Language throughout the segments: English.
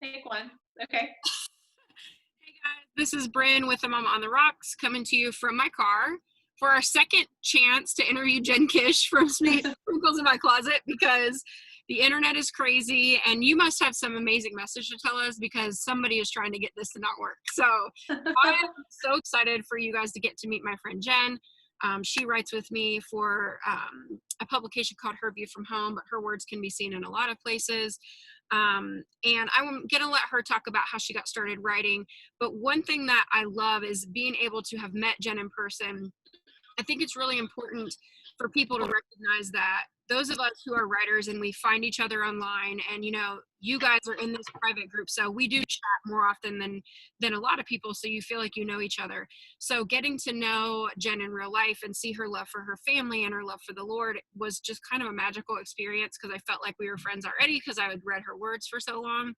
Take one. Okay. Hey guys, this is Bryn with the Mama on the Rocks coming to you from my car for our second chance to interview Jenn Kish from Sprinkles in My Closet, because the internet is crazy and you must have some amazing message to tell us because somebody is trying to get this to not work. So I'm so excited for you guys to get to meet my friend Jenn. She writes with me for a publication called Her View from Home, but her words can be seen in a lot of places. And I'm going to let her talk about how she got started writing. But one thing that I love is being able to have met Jenn in person. I think it's really important for people to recognize that those of us who are writers and we find each other online, and you guys are in this private group, so we do chat more often than a lot of people, so you feel like you know each other. So getting to know Jenn in real life and see her love for her family and her love for the Lord was just kind of a magical experience, because I felt like we were friends already because I had read her words for so long.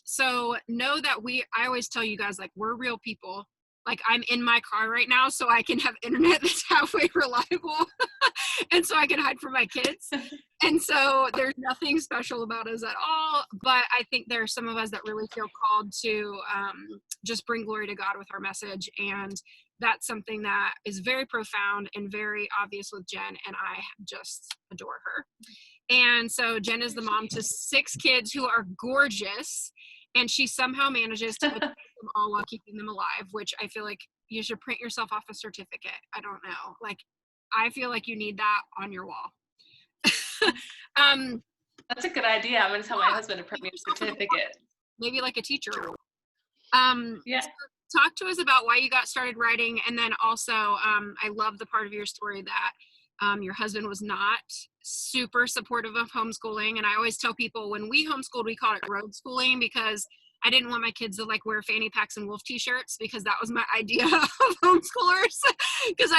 So know that I always tell you guys, like, we're real people. Like, I'm in my car right now so I can have internet that's halfway reliable and so I can hide from my kids. And so there's nothing special about us at all, but I think there are some of us that really feel called to just bring glory to God with our message. And that's something that is very profound and very obvious with Jenn, and I just adore her. And so Jenn is the mom to 6 kids who are gorgeous, and she somehow manages to educate them all while keeping them alive, which I feel like you should print yourself off a certificate. I don't know. Like, I feel like you need that on your wall. That's a good idea. I'm going to tell my husband to print me a certificate. Maybe like a teacher. Yeah. So talk to us about why you got started writing, and then also I love the part of your story that your husband was not super supportive of homeschooling. And I always tell people, when we homeschooled, we called it road schooling, because I didn't want my kids to like wear fanny packs and wolf t-shirts, because that was my idea of homeschoolers. Because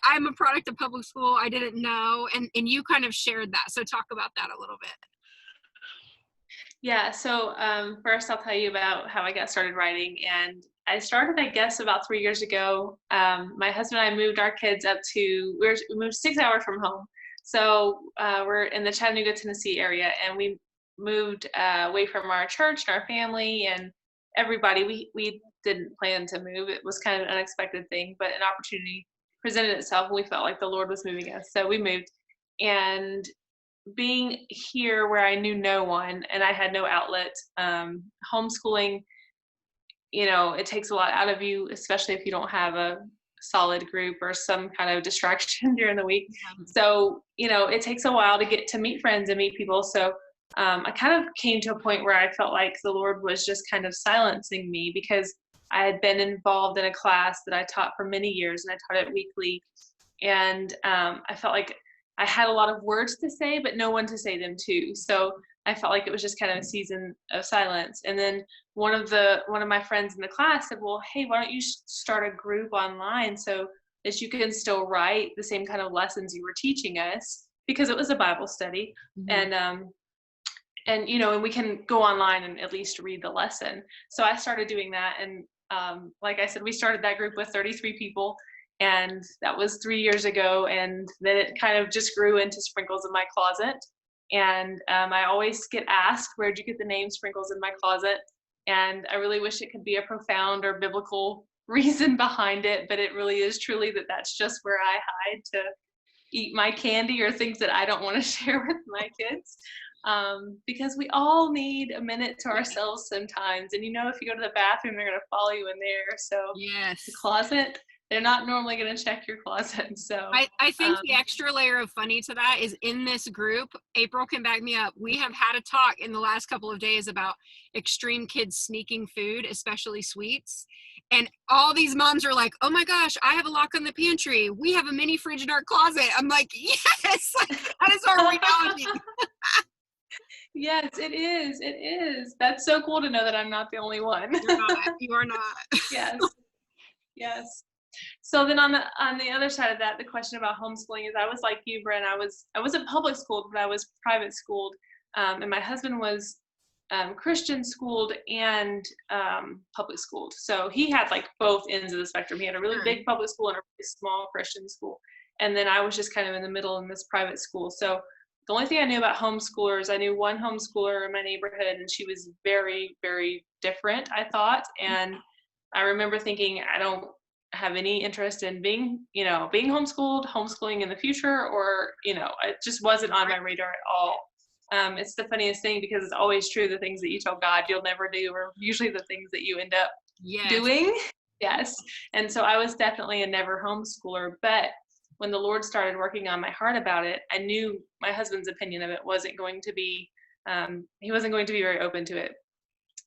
I'm a product of public school. I didn't know. And you kind of shared that. So talk about that a little bit. Yeah. So first I'll tell you about how I got started writing. And I started, I guess, about 3 years ago. My husband and I moved our kids we moved 6 hours from home. So we're in the Chattanooga, Tennessee area, and we moved away from our church and our family and everybody. We didn't plan to move. It was kind of an unexpected thing, but an opportunity presented itself, and we felt like the Lord was moving us. So we moved. And being here where I knew no one and I had no outlet, homeschooling, it takes a lot out of you, especially if you don't have a solid group or some kind of distraction during the week. So, it takes a while to get to meet friends and meet people. So I kind of came to a point where I felt like the Lord was just kind of silencing me, because I had been involved in a class that I taught for many years, and I taught it weekly. And I felt like I had a lot of words to say, but no one to say them to. So I felt like it was just kind of a season of silence. And then one of my friends in the class said, well, hey, why don't you start a group online so that you can still write the same kind of lessons you were teaching us, because it was a Bible study. Mm-hmm. And we can go online and at least read the lesson. So I started doing that. And like I said, we started that group with 33 people. And that was 3 years ago. And then it kind of just grew into Sprinkles in My Closet. And I always get asked, where'd you get the name Sprinkles in My Closet? And I really wish it could be a profound or biblical reason behind it, but it really is truly that's just where I hide to eat my candy or things that I don't want to share with my kids. Because we all need a minute to ourselves sometimes. And if you go to the bathroom, they're going to follow you in there. So yes, the closet, they're not normally going to check your closet. So I think the extra layer of funny to that is, in this group, April can back me up, we have had a talk in the last couple of days about extreme kids sneaking food, especially sweets. And all these moms are like, oh my gosh, I have a lock on the pantry. We have a mini fridge in our closet. I'm like, yes, that is our reality. Yes, it is. It is. That's so cool to know that I'm not the only one. You're not. You are not. Yes. Yes. So then on the other side of that, the question about homeschooling is, I was like you, Bryn. I wasn't public schooled, but I was private schooled. And my husband was Christian schooled and public schooled. So he had like both ends of the spectrum. He had a really big public school and a really small Christian school. And then I was just kind of in the middle in this private school. So the only thing I knew about homeschoolers, I knew one homeschooler in my neighborhood, and she was very, very different, I thought. And I remember thinking, I don't have any interest in being, being homeschooled, homeschooling in the future, or, it just wasn't on my radar at all. It's the funniest thing because it's always true. The things that you tell God you'll never do are usually the things that you end up Yes. doing. Yes. And so I was definitely a never homeschooler, but when the Lord started working on my heart about it, I knew my husband's opinion of it wasn't going to be, he wasn't going to be very open to it.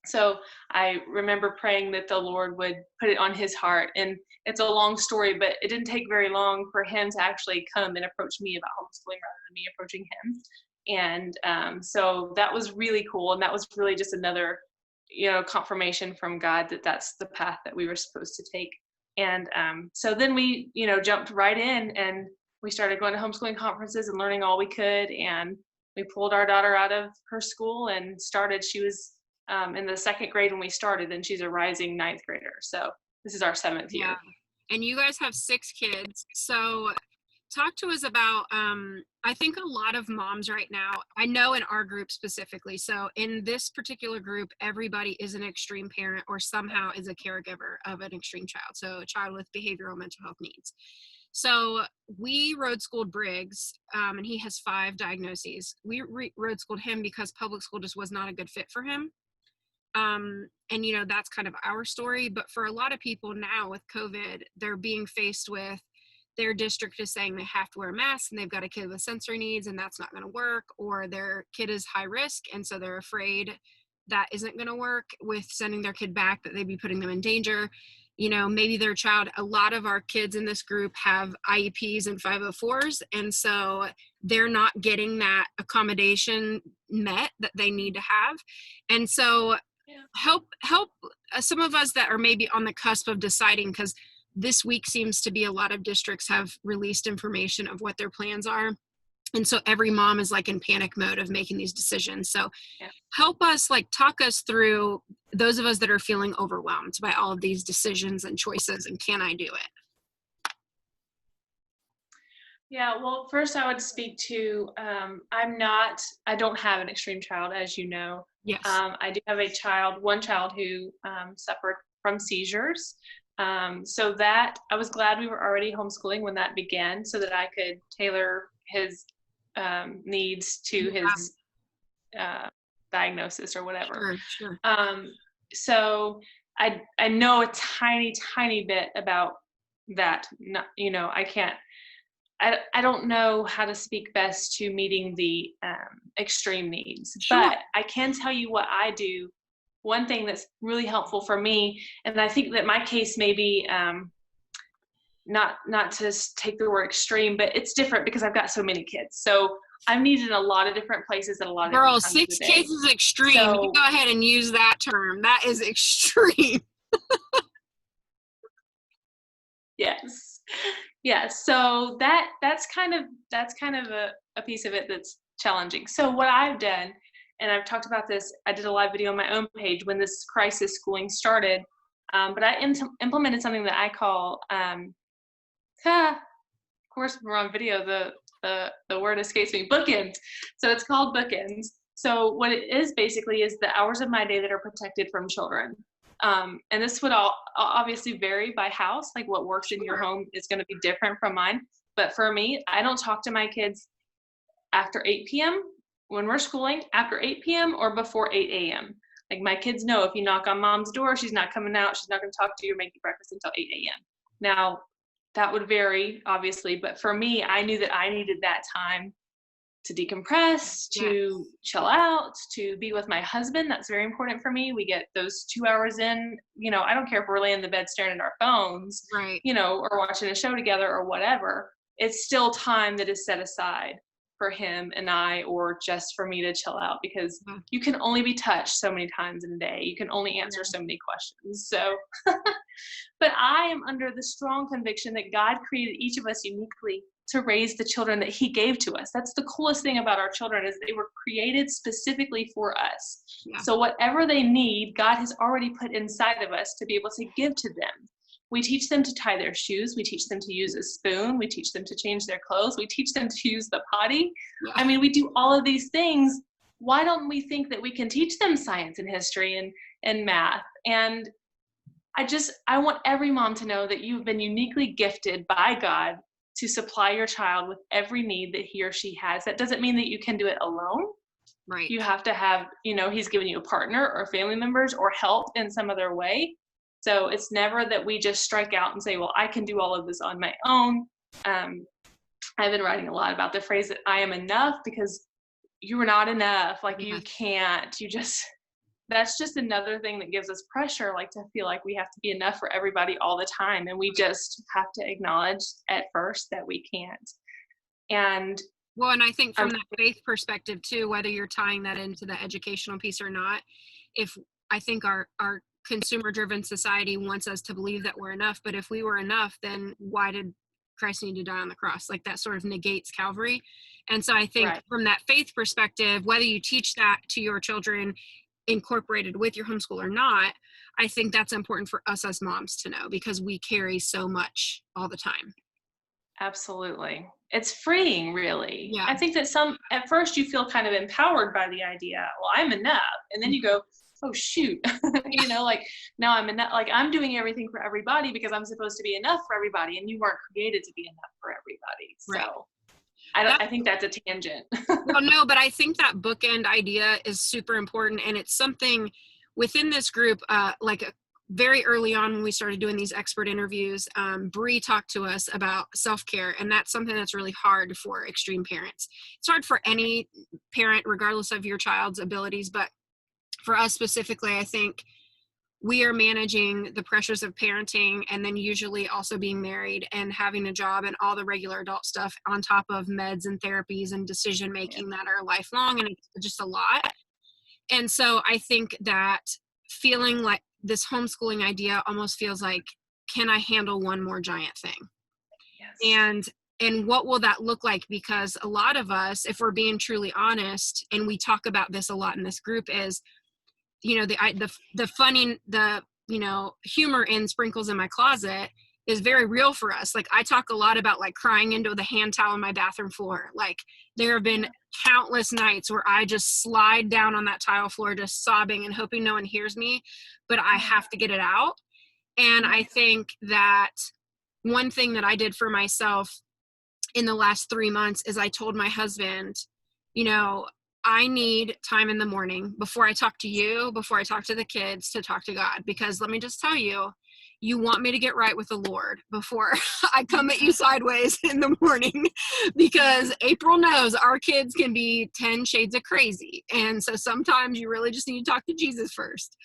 So I remember praying that the Lord would put it on his heart. And it's a long story, but it didn't take very long for him to actually come and approach me about homeschooling rather than me approaching him. And so that was really cool. And that was really just another, confirmation from God that that's the path that we were supposed to take. And so then we, jumped right in and we started going to homeschooling conferences and learning all we could. And we pulled our daughter out of her school and started. She was in the 2nd grade when we started, and she's a rising 9th grader. So this is our 7th year. Yeah. And you guys have 6 kids. So talk to us about, I think a lot of moms right now, I know in our group specifically, so in this particular group, everybody is an extreme parent or somehow is a caregiver of an extreme child. So a child with behavioral mental health needs. So we road schooled Briggs, and he has 5 diagnoses. We road schooled him because public school just was not a good fit for him. And that's kind of our story. But for a lot of people now with COVID, they're being faced with their district is saying they have to wear a mask and they've got a kid with sensory needs and that's not going to work, or their kid is high risk and so they're afraid that isn't going to work with sending their kid back, that they'd be putting them in danger. Maybe their child, a lot of our kids in this group have IEPs and 504s, and so they're not getting that accommodation met that they need to have. And so help some of us that are maybe on the cusp of deciding, because this week seems to be a lot of districts have released information of what their plans are. And so every mom is like in panic mode of making these decisions. So help us, talk us through those of us that are feeling overwhelmed by all of these decisions and choices, and can I do it? Yeah, well, first I would speak to, I don't have an extreme child, as you know. Yes. I do have one child who suffered from seizures. So that I was glad we were already homeschooling when that began, so that I could tailor his needs to his diagnosis or whatever. Sure. So I know a tiny bit about that. I don't know how to speak best to meeting the extreme needs, but I can tell you what I do. One thing that's really helpful for me, and I think that my case may be not to take the word extreme, but it's different because I've got so many kids. So I'm needed in a lot of different places at a lot of different times 6 of the day. kids is extreme. So, you go ahead and use that term. That is extreme. Yes. So that's kind of a piece of it that's challenging. So what I've done, and I've talked about this, I did a live video on my own page when this crisis schooling started, but I implemented something that I call, of course we're on video, the word escapes me, bookends. So it's called bookends. So what it is basically is the hours of my day that are protected from children. And this would all obviously vary by house, like what works in your home is going to be different from mine. But for me, I don't talk to my kids after 8 p.m. when we're schooling, after 8 p.m. or before 8 a.m. Like my kids know if you knock on mom's door, she's not coming out, she's not going to talk to you or make you breakfast until 8 a.m. Now, that would vary, obviously, but for me, I knew that I needed that time to decompress, to chill out, to be with my husband. That's very important for me. We get those 2 hours in. I don't care if we're laying in the bed staring at our phones, right? Or watching a show together or whatever. It's still time that is set aside for him and I, or just for me to chill out, because you can only be touched so many times in a day. You can only answer so many questions. So, but I am under the strong conviction that God created each of us uniquely to raise the children that he gave to us. That's the coolest thing about our children, is they were created specifically for us. So whatever they need, God has already put inside of us to be able to give to them. we teach them to tie their shoes. We teach them to use a spoon. We teach them to change their clothes. We teach them to use the potty. Yeah. I mean, we do all of these things. Why don't we think that we can teach them science and history and math? And I want every mom to know that you've been uniquely gifted by God to supply your child with every need that he or she has. That doesn't mean that you can do it alone. Right. You have to have, he's given you a partner or family members or help in some other way. So it's never that we just strike out and say, well, I can do all of this on my own. I've been writing a lot about the phrase that I am enough, because you are not enough. Like, you can't, that's just another thing that gives us pressure, like to feel like we have to be enough for everybody all the time. And we just have to acknowledge at first that we can't. And well, and I think from that faith perspective too, whether you're tying that into the educational piece or not, I think our consumer driven society wants us to believe that we're enough, but if we were enough, then why did Christ need to die on the cross? Like, that sort of negates Calvary. And so I think from that faith perspective, whether you teach that to your children incorporated with your homeschool or not, I think that's important for us as moms to know, because we carry so much all the time. Absolutely. It's freeing, really. Yeah. I think that at first you feel kind of empowered by the idea, well, I'm enough. And then you go, oh, shoot, like, now I'm enough. Like, I'm doing everything for everybody because I'm supposed to be enough for everybody. And you weren't created to be enough for everybody. So I think that's a tangent. Well, no, but I think that bookend idea is super important. And it's something within this group, very early on when we started doing these expert interviews, Bree talked to us about self-care, and that's something that's really hard for extreme parents. It's hard for any parent, regardless of your child's abilities, but for us specifically, I think we are managing the pressures of parenting, and then usually also being married and having a job and all the regular adult stuff on top of meds and therapies and decision making that are lifelong, and it's just a lot. And so I think that feeling like this homeschooling idea almost feels like, can I handle one more giant thing? Yes. And what will that look like? Because a lot of us, if we're being truly honest, and we talk about this a lot in this group, is, the funny, humor in Sprinkles in my closet is very real for us. Like, I talk a lot about like crying into the hand towel on my bathroom floor. Like, there have been countless nights where I just slide down on that tile floor, just sobbing and hoping no one hears me, but I have to get it out. And I think that one thing that I did for myself in the last 3 months is I told my husband, I need time in the morning before I talk to you, before I talk to the kids, to talk to God. Because let me just tell you, you want me to get right with the Lord before I come at you sideways in the morning, because April knows our kids can be 10 shades of crazy. And so sometimes you really just need to talk to Jesus first.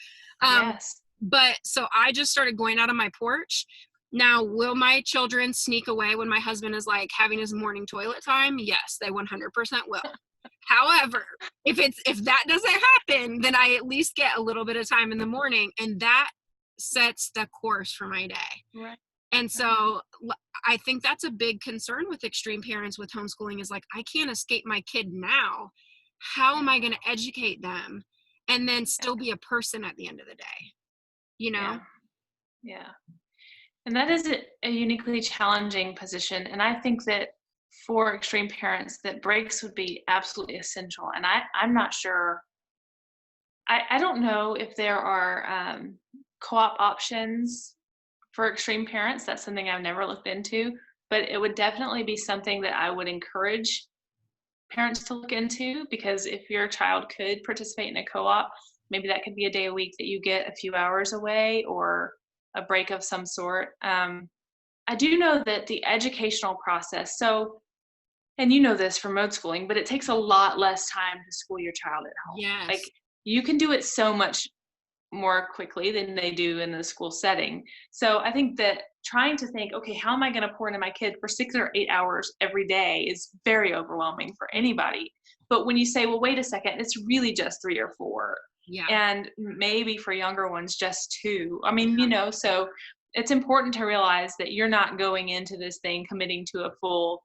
Yes. But so I just started going out on my porch. Now, will my children sneak away when my husband is like having his morning toilet time? Yes, they 100% will. However, if that doesn't happen, then I at least get a little bit of time in the morning, and that sets the course for my day. Right. And so I think that's a big concern with extreme parents with homeschooling, is like, I can't escape my kid now. How am I going to educate them and then still be a person at the end of the day? Yeah. And that is a uniquely challenging position. And I think that for extreme parents, that breaks would be absolutely essential. And I'm not sure, I don't know if there are co-op options for extreme parents. That's something I've never looked into, but it would definitely be something that I would encourage parents to look into, because if your child could participate in a co-op, maybe that could be a day a week that you get a few hours away, or a break of some sort. I do know that the educational process, and you know this from mode schooling, but it takes a lot less time to school your child at home. Yes. Like, you can do it so much more quickly than they do in the school setting. So I think that trying to think, okay, how am I going to pour into my kid for 6 or 8 hours every day is very overwhelming for anybody. But when you say, well, wait a second, it's really just 3 or 4. Yeah. And maybe for younger ones, just 2. I mean, so it's important to realize that you're not going into this thing committing to a full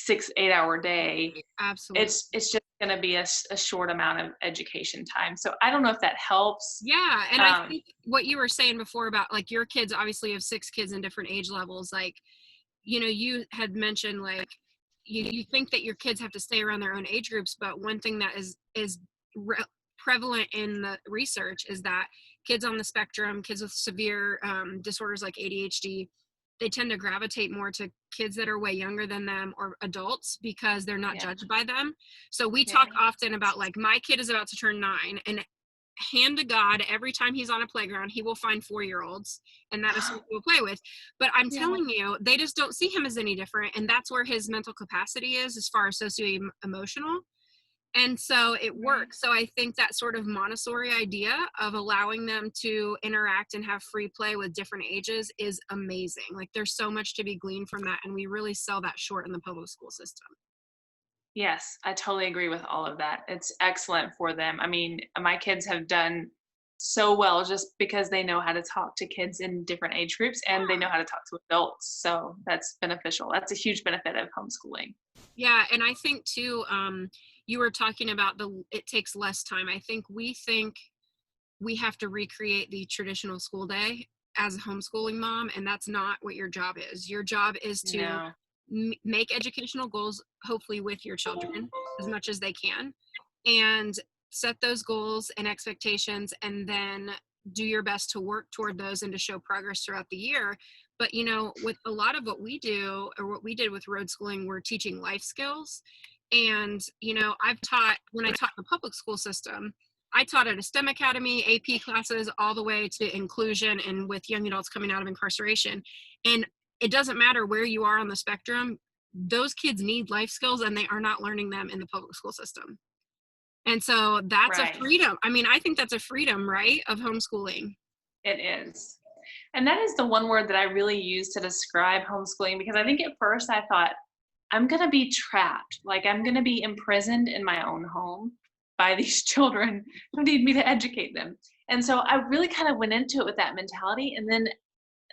6-8 hour day. Absolutely. It's just going to be a short amount of education time. So I don't know if that helps. Yeah. And I think what you were saying before about like your kids obviously have 6 kids in different age levels. Like, you know, you had mentioned like you think that your kids have to stay around their own age groups, but one thing that is prevalent in the research is that kids on the spectrum, kids with severe disorders like ADHD, they tend to gravitate more to kids that are way younger than them or adults because they're not judged by them. So we talk often about like my kid is about to turn 9, and hand to God, every time he's on a playground, he will find 4-year-olds, and that is who he will play with. But I'm telling you, they just don't see him as any different. And that's where his mental capacity is as far as socio-emotional. And so it works. So I think that sort of Montessori idea of allowing them to interact and have free play with different ages is amazing. Like there's so much to be gleaned from that. And we really sell that short in the public school system. Yes, I totally agree with all of that. It's excellent for them. I mean, my kids have done so well just because they know how to talk to kids in different age groups and they know how to talk to adults. So that's beneficial. That's a huge benefit of homeschooling. Yeah, and I think too, you were talking about it takes less time. I think we have to recreate the traditional school day as a homeschooling mom, and that's not what your job is. Your job is to make educational goals, hopefully with your children as much as they can, and set those goals and expectations, and then do your best to work toward those and to show progress throughout the year. But you know, with a lot of what we do or what we did with road schooling, we're teaching life skills. And you know, when I taught the public school system, I taught at a STEM academy, AP classes, all the way to inclusion and with young adults coming out of incarceration. And it doesn't matter where you are on the spectrum, those kids need life skills and they are not learning them in the public school system. And so that's a freedom. I mean, I think that's a freedom, right, of homeschooling. It is. And that is the one word that I really use to describe homeschooling, because I think at first I thought, I'm going to be trapped. Like I'm going to be imprisoned in my own home by these children who need me to educate them. And so I really kind of went into it with that mentality. And then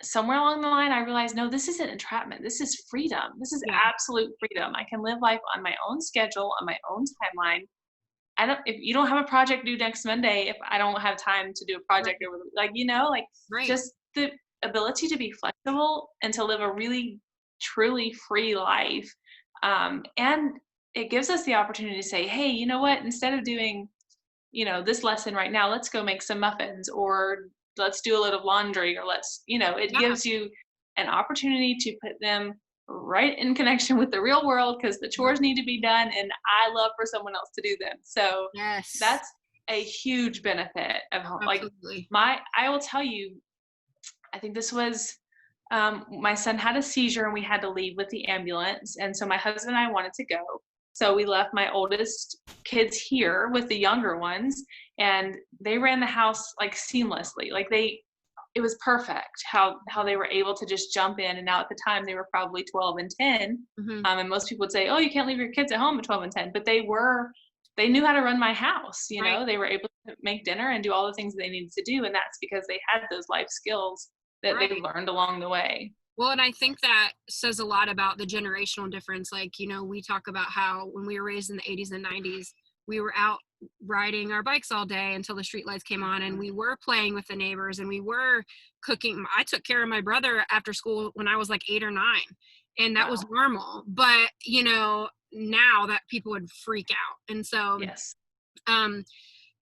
somewhere along the line, I realized, no, this isn't entrapment. This is freedom. This is absolute freedom. I can live life on my own schedule, on my own timeline. If you don't have a project due next Monday, if I don't have time to do a project over, like, you know, like just the ability to be flexible and to live a really truly free life. And it gives us the opportunity to say, hey, you know what, instead of doing, you know, this lesson right now, let's go make some muffins, or let's do a load of laundry, or let's, you know, it gives you an opportunity to put them right in connection with the real world, because the chores need to be done and I love for someone else to do them. So that's a huge benefit of home. Absolutely. Like I will tell you, I think this was my son had a seizure and we had to leave with the ambulance, and so my husband and I wanted to go. So we left my oldest kids here with the younger ones, and they ran the house like seamlessly. Like it was perfect how they were able to just jump in. And now at the time they were probably 12 and 10. And most people would say, oh, you can't leave your kids at home at 12 and 10, but they knew how to run my house. You know, they were able to make dinner and do all the things they needed to do. And that's because they had those life skills that they learned along the way. Well, and I think that says a lot about the generational difference. Like, you know, we talk about how when we were raised in the 80s and 90s, we were out riding our bikes all day until the street lights came on, and we were playing with the neighbors, and we were cooking. I took care of my brother after school when I was like 8 or 9, and that was normal. But, you know, now that people would freak out. And so,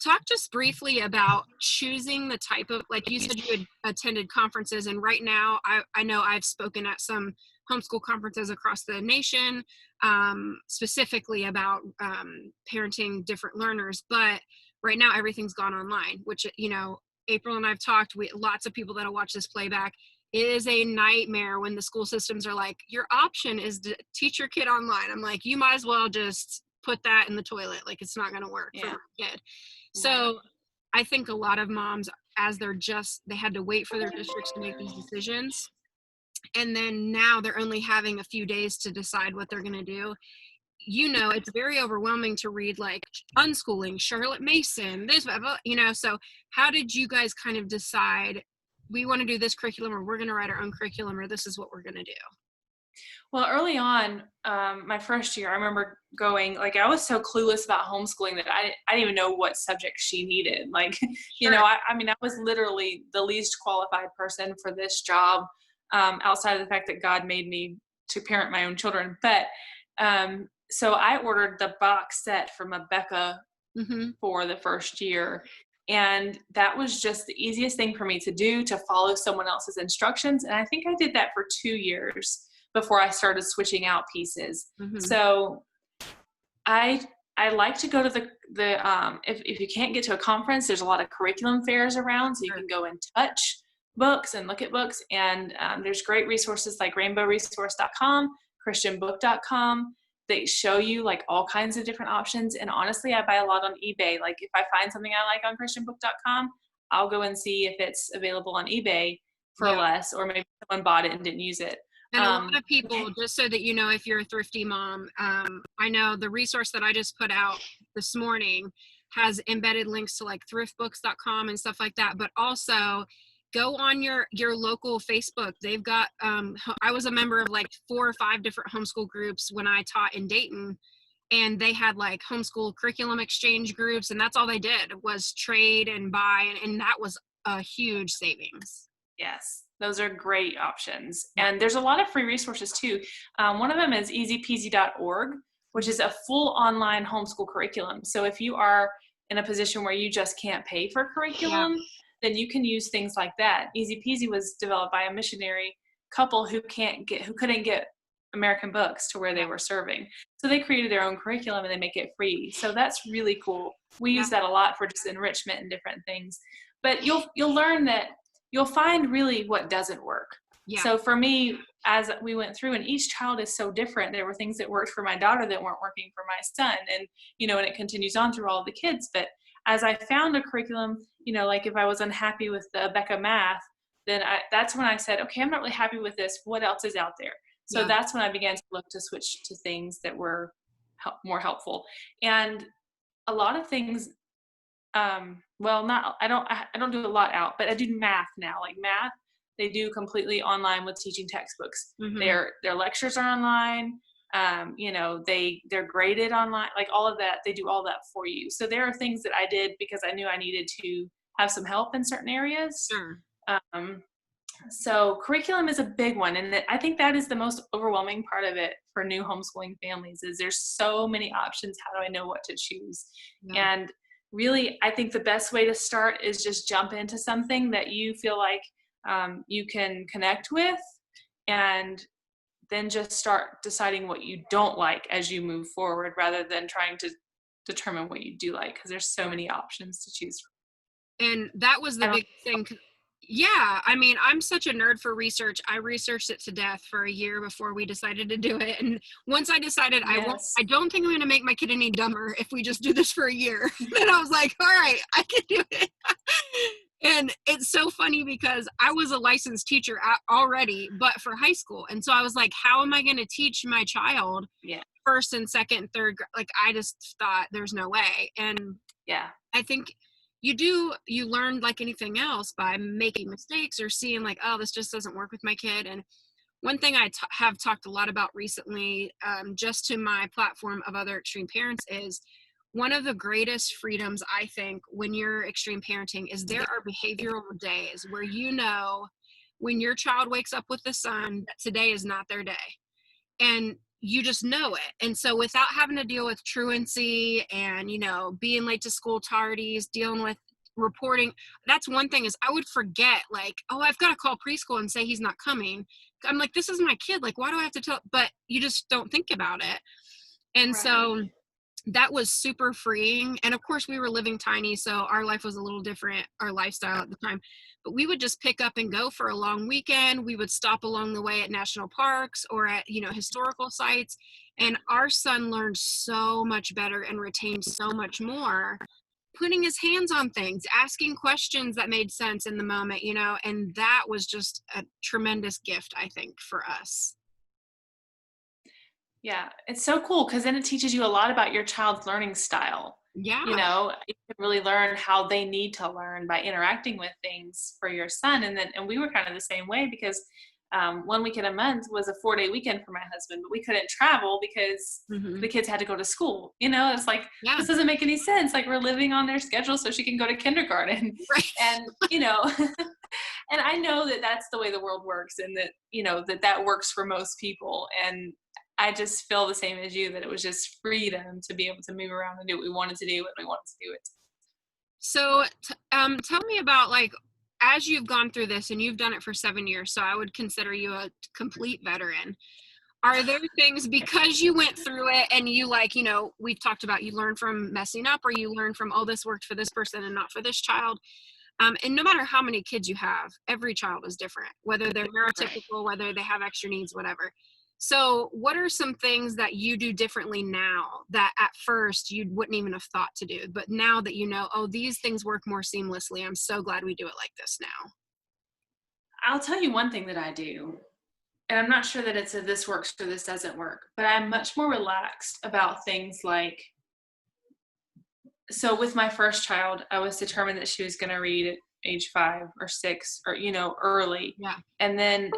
talk just briefly about choosing the type of, like you said, you had attended conferences, and right now I know I've spoken at some homeschool conferences across the nation, specifically about parenting different learners. But right now everything's gone online, which, you know, April and I've talked, lots of people that'll watch this playback. It is a nightmare when the school systems are like, your option is to teach your kid online. I'm like, you might as well just put that in the toilet. Like, it's not going to work for your kid. So I think a lot of moms, as they had to wait for their districts to make these decisions. And then now they're only having a few days to decide what they're going to do. You know, it's very overwhelming to read like Unschooling, Charlotte Mason, this, you know, so how did you guys kind of decide we want to do this curriculum, or we're going to write our own curriculum, or this is what we're going to do? Well, early on, my first year, I remember going, like, I was so clueless about homeschooling that I didn't even know what subject she needed. Like, Sure. I mean, I was literally the least qualified person for this job, outside of the fact that God made me to parent my own children. But so I ordered the box set from Becca Mm-hmm. for the first year. And that was just the easiest thing for me to do, to follow someone else's instructions. And I think I did that for 2 years before I started switching out pieces. Mm-hmm. So I I like to go to the if you can't get to a conference, there's a lot of curriculum fairs around, so you Sure. can go and touch books and look at books. And there's great resources like rainbowresource.com, christianbook.com. They show you like all kinds of different options. And honestly, I buy a lot on eBay. Like if I find something I like on christianbook.com, I'll go and see if it's available on eBay for Yeah. less, or maybe someone bought it and didn't use it. And a lot of Okay. people, just so that you know, if you're a thrifty mom, I know the resource that I just put out this morning has embedded links to like thriftbooks.com and stuff like that. But also go on your local Facebook. They've got I was a member of like 4 or 5 different homeschool groups when I taught in Dayton, and they had like homeschool curriculum exchange groups, and that's all they did was trade and buy, and that was a huge savings. Yes, those are great options. Yeah. And there's a lot of free resources too. One of them is easypeasy.org, which is a full online homeschool curriculum. So if you are in a position where you just can't pay for Yeah. curriculum, then you can use things like that. Easy Peasy was developed by a missionary couple who couldn't get American books to where they Yeah. were serving. So they created their own curriculum and they make it free. So that's really cool. We Yeah. use that a lot for just enrichment and different things. But you'll learn that you'll find really what doesn't work. Yeah. So for me, as we went through, and each child is so different, there were things that worked for my daughter that weren't working for my son. And, and it continues on through all of the kids. But as I found a curriculum, like if I was unhappy with the Becca math, then that's when I said, okay, I'm not really happy with this. What else is out there? So Yeah. that's when I began to look to switch to things that were more helpful. And a lot of things, well, not I don't do a lot out, but I do math now. Like math, they do completely online with teaching textbooks. Mm-hmm. Their lectures are online. They're graded online, like all of that. They do all that for you. So there are things that I did because I knew I needed to have some help in certain areas. Sure. So curriculum is a big one, and I think that is the most overwhelming part of it for new homeschooling families. Is there's so many options. How do I know what to choose? Yeah. And really, I think the best way to start is just jump into something that you feel like you can connect with, and then just start deciding what you don't like as you move forward, rather than trying to determine what you do like, because there's so many options to choose from. And that was the I don't. big thing. Yeah, I mean, I'm such a nerd for research. I researched it to death for a year before we decided to do it. And once I decided Yes. I don't think I'm going to make my kid any dumber if we just do this for a year. Then I was like, all right, I can do it. And it's so funny because I was a licensed teacher already, but for high school. And so I was like, how am I going to teach my child Yeah. first and second and third grade? Like, I just thought there's no way. And Yeah. I think you learn like anything else by making mistakes or seeing like, oh, this just doesn't work with my kid. And one thing I have talked a lot about recently, just to my platform of other extreme parents, is one of the greatest freedoms I think when you're extreme parenting is there are behavioral days where when your child wakes up with the sun that today is not their day, and you just know it. And so without having to deal with truancy and being late to school tardies, dealing with reporting, that's one thing. Is I would forget, like, oh, I've got to call preschool and say he's not coming. I'm like, this is my kid, like, why do I have to tell? But you just don't think about it. And Right. so that was super freeing. And of course we were living tiny, so our life was a little different, our lifestyle at the time. But we would just pick up and go for a long weekend. We would stop along the way at national parks or at historical sites, and our son learned so much better and retained so much more putting his hands on things, asking questions that made sense in the moment, and that was just a tremendous gift, I think, for us. Yeah, it's so cool because then it teaches you a lot about your child's learning style. Yeah. You can really learn how they need to learn by interacting with things for your son. And we were kind of the same way because 1 weekend a month was a 4-day weekend for my husband, but we couldn't travel because Mm-hmm. the kids had to go to school. It's like, Yeah. this doesn't make any sense. Like, we're living on their schedule so she can go to kindergarten. Right. And, and I know that that's the way the world works, and that, that works for most people. And I just feel the same as you, that it was just freedom to be able to move around and do what we wanted to do when we wanted to do it. So tell me about, like, as you've gone through this, and you've done it for 7 years, so I would consider you a complete veteran. Are there things, because you went through it and you, like, we've talked about, you learn from messing up, or you learn from, oh, this worked for this person and not for this child. And no matter how many kids you have, every child is different, whether they're neurotypical, whether they have extra needs, whatever. So what are some things that you do differently now that at first you wouldn't even have thought to do, but now that oh, these things work more seamlessly, I'm so glad we do it like this now? I'll tell you one thing that I do, and I'm not sure that it's a this works or this doesn't work, but I'm much more relaxed about things like, so with my first child, I was determined that she was going to read at age 5 or 6 or, early. Yeah. And then,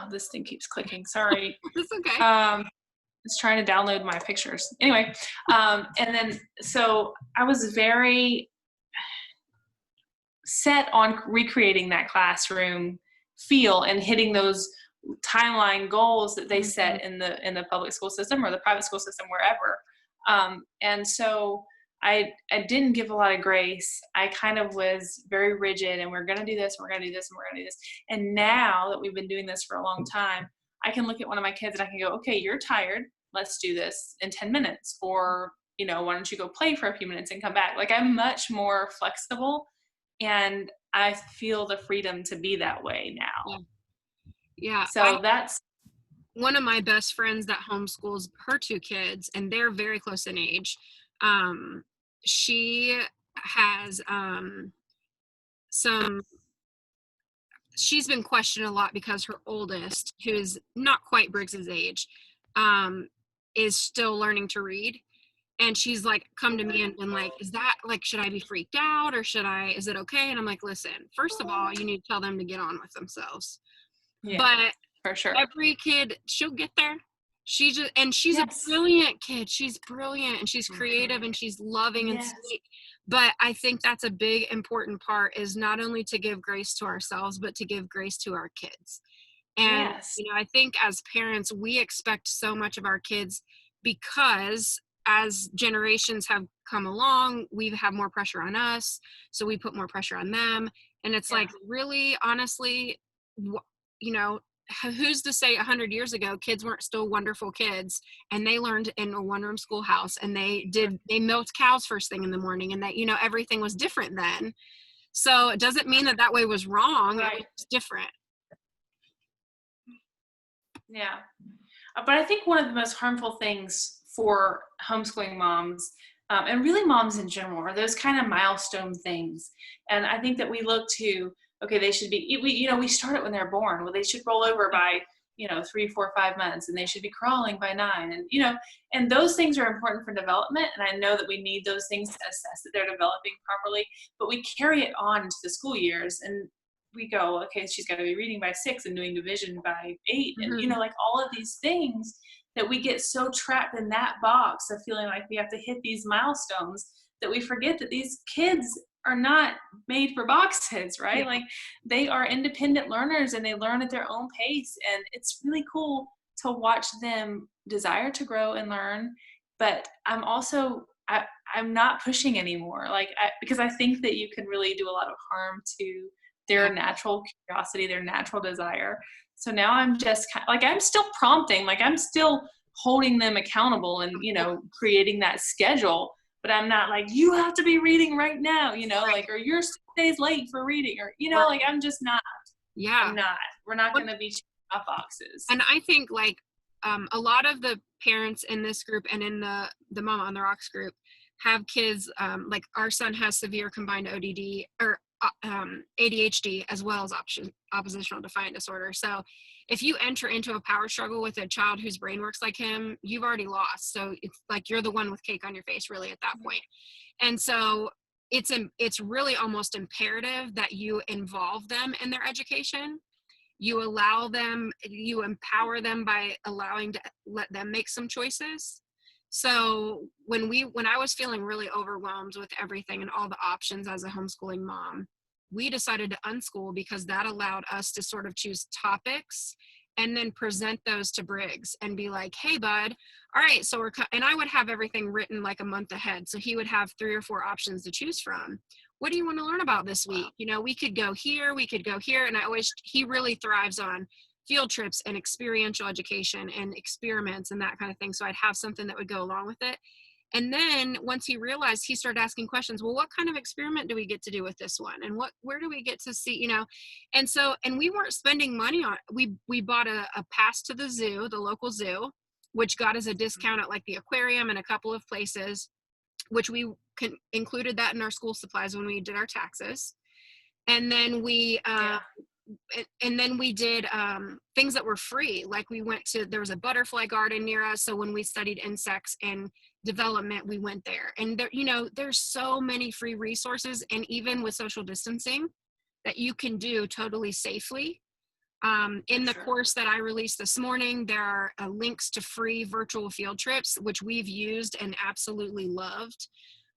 this thing keeps clicking. Sorry. It's okay. It's trying to download my pictures. Anyway. And then, so I was very set on recreating that classroom feel and hitting those timeline goals that they set in the public school system or the private school system, wherever. And so I didn't give a lot of grace. I kind of was very rigid, and we're going to do this, and we're going to do this, and we're going to do this. And now that we've been doing this for a long time, I can look at one of my kids and I can go, okay, you're tired. Let's do this in 10 minutes. Or, why don't you go play for a few minutes and come back? Like, I'm much more flexible, and I feel the freedom to be that way now. Yeah. So that's one of my best friends that homeschools her 2 kids, and they're very close in age. She has she's been questioned a lot because her oldest, who's not quite Briggs's age, is still learning to read. And she's like come to me and been like, is that, like, should I be freaked out, or is it okay? And I'm like, listen, first of all, you need to tell them to get on with themselves. Yeah, but for sure, every kid, she'll get there. She's yes. a brilliant kid. She's brilliant, and she's creative, and she's loving and sweet. But I think that's a big, important part, is not only to give grace to ourselves, but to give grace to our kids. And, I think as parents, we expect so much of our kids, because as generations have come along, we have more pressure on us. So we put more pressure on them. And it's like, really, honestly, who's to say 100 years ago kids weren't still wonderful kids, and they learned in a one-room schoolhouse, and they milked cows first thing in the morning, and that everything was different then. So it doesn't mean that way was wrong. Right. It was different. Yeah. But I think one of the most harmful things for homeschooling moms, and really moms in general, are those kind of milestone things. And I think that we look to, okay, they should be, we start it when they're born. Well, they should roll over by, 3, 4, 5 months, and they should be crawling by 9. And, and those things are important for development. And I know that we need those things to assess that they're developing properly, but we carry it on into the school years, and we go, okay, she's got to be reading by 6 and doing division by 8. And, like all of these things that we get so trapped in that box of feeling like we have to hit these milestones, that we forget that these kids are not made for boxes, right? Like, they are independent learners, and they learn at their own pace. And it's really cool to watch them desire to grow and learn. But I'm also, I'm not pushing anymore. Because I think that you can really do a lot of harm to their natural curiosity, their natural desire. So now I'm just I'm still prompting, I'm still holding them accountable and, creating that schedule, but I'm not like, you have to be reading right now, or you're 6 days late for reading, or, I'm just not. Yeah. I'm not. We're not going to be checking off boxes. And I think a lot of the parents in this group and in the Mama on the Rocks group have kids, our son has severe combined ODD or ADHD, as well as oppositional defiant disorder. So if you enter into a power struggle with a child whose brain works like him, you've already lost. So it's like you're the one with cake on your face, really, at that point. And so it's really almost imperative that you involve them in their education. You allow them, you empower them by allowing to let them make some choices. So when I was feeling really overwhelmed with everything and all the options as a homeschooling mom, we decided to unschool because that allowed us to sort of choose topics and then present those to Briggs and be like, hey, bud, all right, so and I would have everything written like a month ahead. So he would have 3 or 4 options to choose from. What do you want to learn about this week? You know, we could go here, we could go here. And he really thrives on field trips and experiential education and experiments and that kind of thing. So I'd have something that would go along with it. And then once he realized, he started asking questions, well, what kind of experiment do we get to do with this one? And where do we get to see, you know? And so, and we weren't spending money on it. We bought a pass to the zoo, the local zoo, which got us a discount at like the aquarium and a couple of places, which we included that in our school supplies when we did our taxes. And then we did things that were free. Like there was a butterfly garden near us. So when we studied insects and development, we went there. And there, you know, there's so many free resources, and even with social distancing, that you can do totally safely. In the course that I released this morning, there are links to free virtual field trips, which we've used and absolutely loved.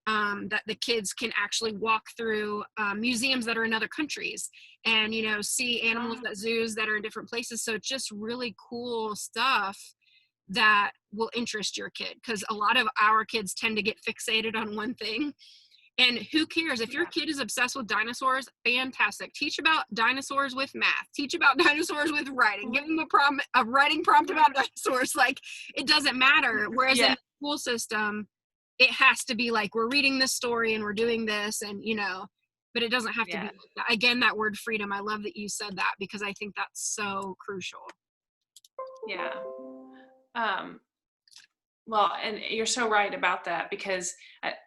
That the kids can actually walk through museums that are in other countries and, you know, see animals at zoos that are in different places. So it's just really cool stuff that will interest your kid, because a lot of our kids tend to get fixated on one thing. And who cares? If your kid is obsessed with dinosaurs, fantastic. Teach about dinosaurs with math. Teach about dinosaurs with writing. Give them a writing prompt about dinosaurs. Like, it doesn't matter. Whereas in the school system, it has to be like, we're reading this story and we're doing this, and, you know, but it doesn't have to be like that. Again, that word freedom, I love that you said that, because I think that's so crucial. Yeah. Well, and you're so right about that, because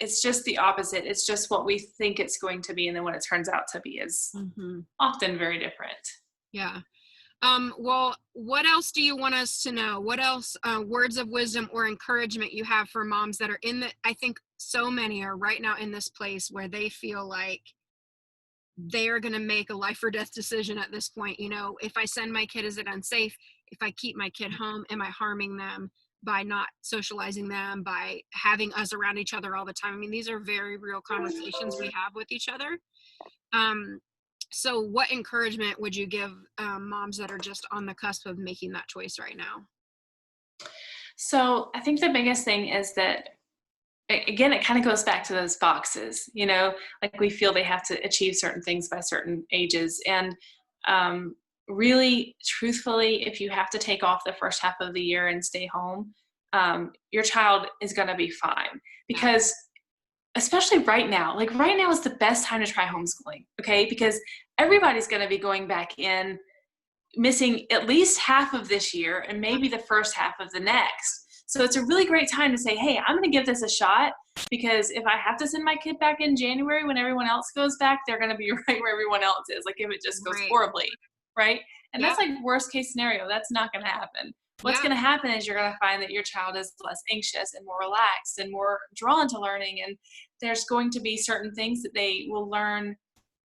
it's just the opposite. It's just what we think it's going to be, and then what it turns out to be is often very different. Yeah. Well, what else do you want us to know? What else, words of wisdom or encouragement you have for moms that are I think so many are right now in this place where they feel like they are going to make a life or death decision at this point. You know, if I send my kid, is it unsafe? If I keep my kid home, am I harming them by not socializing them, by having us around each other all the time? I mean, these are very real conversations we have with each other. So what encouragement would you give moms that are just on the cusp of making that choice right now? So I think the biggest thing is that, again, it kind of goes back to those boxes, you know, like we feel they have to achieve certain things by certain ages. And really, truthfully, if you have to take off the first half of the year and stay home, your child is going to be fine. Because especially right now, like right now is the best time to try homeschooling, okay? Because everybody's going to be going back in, missing at least half of this year and maybe the first half of the next. So it's a really great time to say, hey, I'm going to give this a shot, because if I have to send my kid back in January when everyone else goes back, they're going to be right where everyone else is. Like if it just goes horribly, right? And that's like worst case scenario. That's not going to happen. What's going to happen is you're going to find that your child is less anxious and more relaxed and more drawn to learning. And there's going to be certain things that they will learn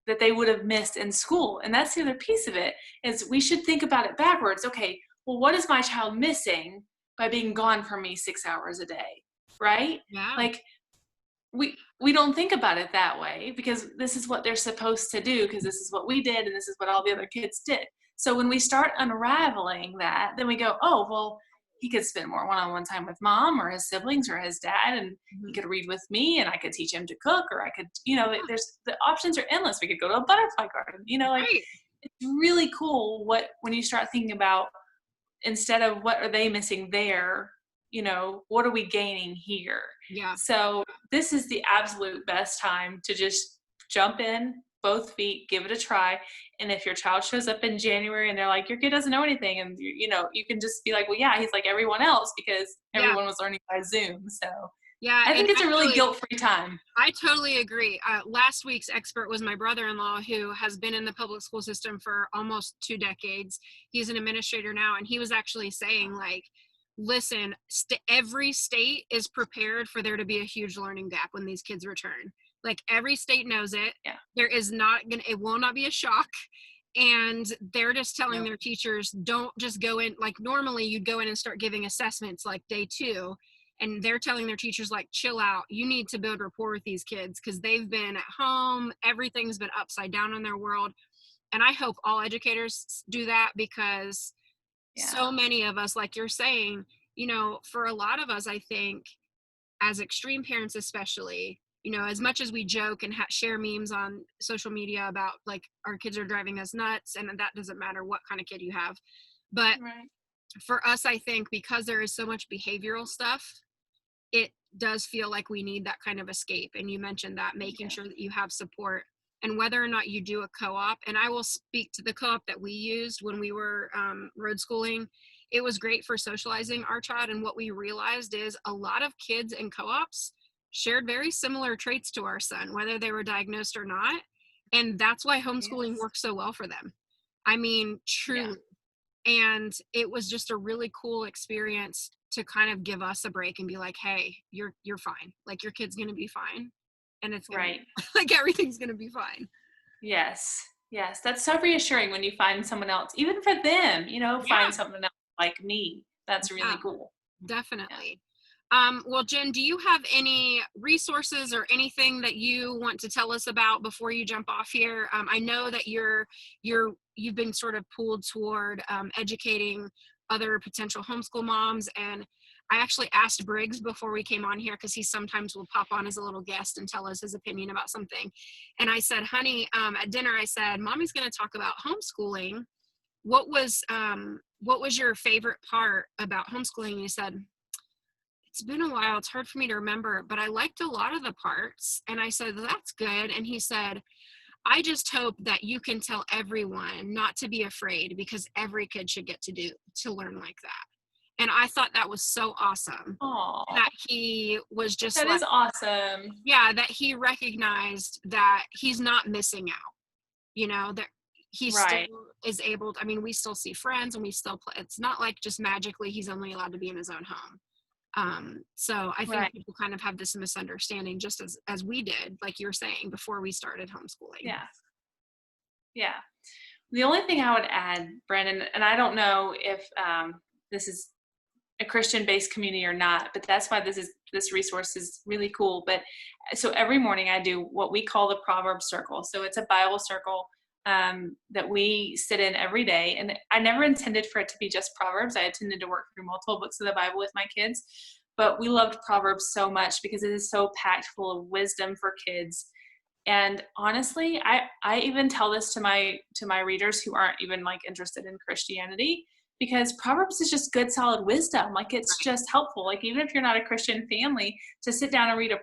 that they would have missed in school. And that's the other piece of it, is we should think about it backwards. Okay, well, what is my child missing by being gone from me 6 hours a day, right? Yeah. Like we don't think about it that way, because this is what they're supposed to do, because this is what we did and this is what all the other kids did. So when we start unraveling that, then we go, oh, well, he could spend more one-on-one time with mom or his siblings or his dad, and he could read with me, and I could teach him to cook, or I could, you know, the options are endless. We could go to a butterfly garden, you know, like it's really cool when you start thinking about, instead of what are they missing there, you know, what are we gaining here? Yeah. So this is the absolute best time to just jump in, both feet, give it a try. And if your child shows up in January and they're like, your kid doesn't know anything, and you know, you can just be like, well, yeah, he's like everyone else, because everyone was learning by Zoom. So I think it's a really guilt-free time. I totally agree. Last week's expert was my brother-in-law, who has been in the public school system for almost 2 decades. He's an administrator now, and he was actually saying, like, listen, every state is prepared for there to be a huge learning gap when these kids return. Like, every state knows it. Yeah. There is it will not be a shock. And they're just telling Yep. their teachers, don't just go in, like normally you'd go in and start giving assessments like day 2, and they're telling their teachers, like, chill out, you need to build rapport with these kids because they've been at home, everything's been upside down in their world. And I hope all educators do that, because Yeah. so many of us, like you're saying, for a lot of us, I think, as extreme parents especially, as much as we joke and share memes on social media about like our kids are driving us nuts, and that doesn't matter what kind of kid you have, but Right. for us, I think, because there is so much behavioral stuff, it does feel like we need that kind of escape. And you mentioned that, making Yeah. sure that you have support, and whether or not you do a co-op. And I will speak to the co-op that we used when we were road schooling. It was great for socializing our child. And what we realized is a lot of kids in co-ops shared very similar traits to our son, whether they were diagnosed or not. And that's why homeschooling Yes. works so well for them. I mean, Yeah. truly. And it was just a really cool experience to kind of give us a break and be like, hey, you're fine, like your kid's gonna be fine, and it's gonna Right. like everything's gonna be fine. Yes. Yes. That's so reassuring when you find someone else, even for them, Yeah, find someone else like me. That's yeah, really cool. Yeah. definitely. Well, Jen, do you have any resources or anything that you want to tell us about before you jump off here? I know that you've been sort of pulled toward educating other potential homeschool moms, and I actually asked Briggs before we came on here, because he sometimes will pop on as a little guest and tell us his opinion about something. And I said, honey, at dinner, I said, Mommy's going to talk about homeschooling. What was your favorite part about homeschooling? And he said, it's been a while, it's hard for me to remember, but I liked a lot of the parts. And I said, that's good. And he said, I just hope that you can tell everyone not to be afraid, because every kid should get to learn like that. And I thought that was so awesome, Oh, that he was just that like, is awesome. yeah, that he recognized that he's not missing out, that he still Right. is able to, I mean, we still see friends and we still play. It's not like just magically he's only allowed to be in his own home. So I think Right. people kind of have this misunderstanding, just as we did, like you were saying, before we started homeschooling. Yeah. Yeah. The only thing I would add, Brandon, and I don't know if this is a Christian-based community or not, but that's why this resource is really cool. But so every morning I do what we call the Proverbs Circle. So it's a Bible circle that we sit in every day. And I never intended for it to be just Proverbs. I intended to work through multiple books of the Bible with my kids. But we loved Proverbs so much because it is so packed full of wisdom for kids. And honestly, I even tell this to my readers who aren't even like interested in Christianity, because Proverbs is just good, solid wisdom. Like it's just helpful. Like even if you're not a Christian family, to sit down and read a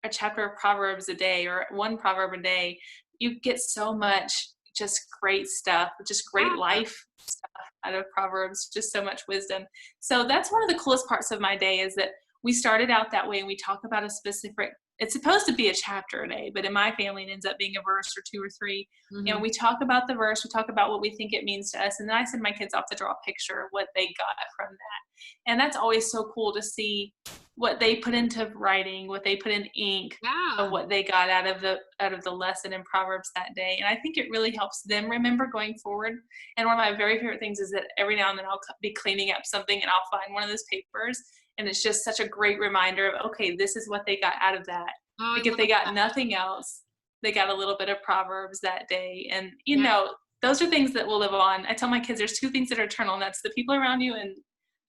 chapter of Proverbs a day, or one proverb a day, you get so much just great stuff, just great Yeah. life stuff out of Proverbs, just so much wisdom. So that's one of the coolest parts of my day, is that we started out that way, and we talk about a specific, it's supposed to be a chapter a day, but in my family it ends up being a verse or two or three. And Mm-hmm. we talk about the verse, we talk about what we think it means to us, and then I send my kids off to draw a picture of what they got from that. And that's always so cool to see what they put into writing, what they put in ink, of Yeah. what they got out of the lesson in Proverbs that day. And I think it really helps them remember going forward. And one of my very favorite things is that every now and then I'll be cleaning up something and I'll find one of those papers, and it's just such a great reminder of, okay, this is what they got out of that. Oh, I Like if love they got that. nothing else, they got a little bit of Proverbs that day. And Yeah. those are things that will live on. I tell my kids there's two things that are eternal, and that's the people around you, and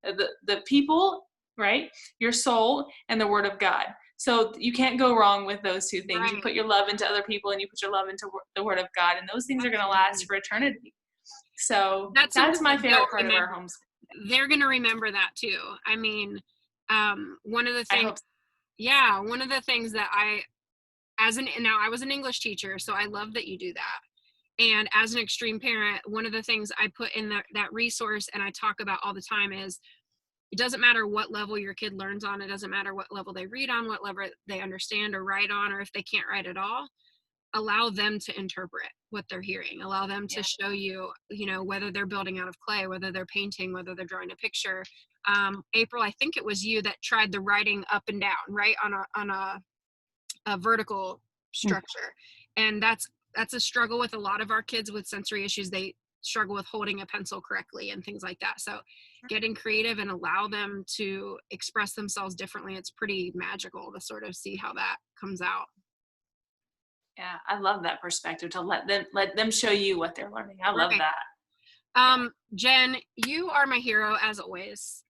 the people, right? Your soul, and the word of God. So you can't go wrong with those two things. You Right. put your love into other people, and you put your love into the word of God, and those things are going to last Absolutely. for eternity. So That's that's something my that they'll favorite part of our remember. homeschool. They're going to remember that too. I mean, one of the I things, hope so. yeah, one of the things that now I was an English teacher, so I love that you do that. And as an extreme parent, one of the things I put in that resource and I talk about all the time is, it doesn't matter what level your kid learns on. It doesn't matter what level they read on, what level they understand or write on, or if they can't write at all. Allow them to interpret what they're hearing. Allow them to Yeah. show you, whether they're building out of clay, whether they're painting, whether they're drawing a picture. April, I think it was you that tried the writing up and down, right, on a vertical structure. And that's that's a struggle with a lot of our kids with sensory issues. They struggle with holding a pencil correctly and things like that. So getting creative and allow them to express themselves differently, it's pretty magical to sort of see how that comes out. Yeah, I love that perspective, to let them show you what they're learning. I love Right. that. Jen, you are my hero as always.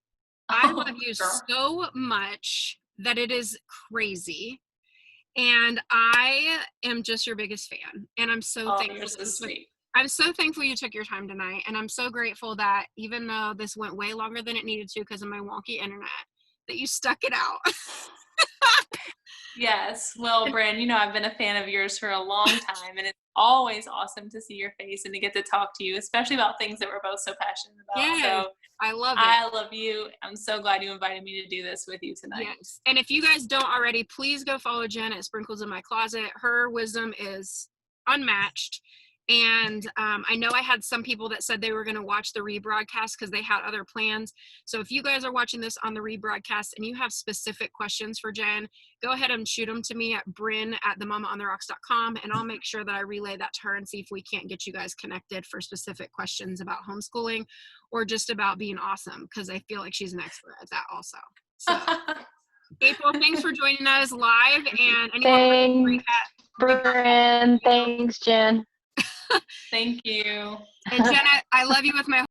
I Oh, love you girl. so much that it is crazy. And I am just your biggest fan. And I'm so Oh, thankful you're so sweet. I'm so thankful you took your time tonight. And I'm so grateful that even though this went way longer than it needed to because of my wonky internet, that you stuck it out. Yes. Well, Bryn, I've been a fan of yours for a long time, and it's always awesome to see your face and to get to talk to you, especially about things that we're both so passionate about. Yes, So I love it. I love you. I'm so glad you invited me to do this with you tonight. Yes. And if you guys don't already, please go follow Jenn at Sprinkles in My Closet. Her wisdom is unmatched. And I know I had some people that said they were going to watch the rebroadcast because they had other plans. So if you guys are watching this on the rebroadcast and you have specific questions for Jenn, go ahead and shoot them to me at bryn@themamaontherocks.com, and I'll make sure that I relay that to her and see if we can't get you guys connected for specific questions about homeschooling or just about being awesome, because I feel like she's an expert at that also. So April, thanks for joining us live. And anyone Thanks, Bryn. Thanks, Jenn. Thank you. And Jenn, I love you with my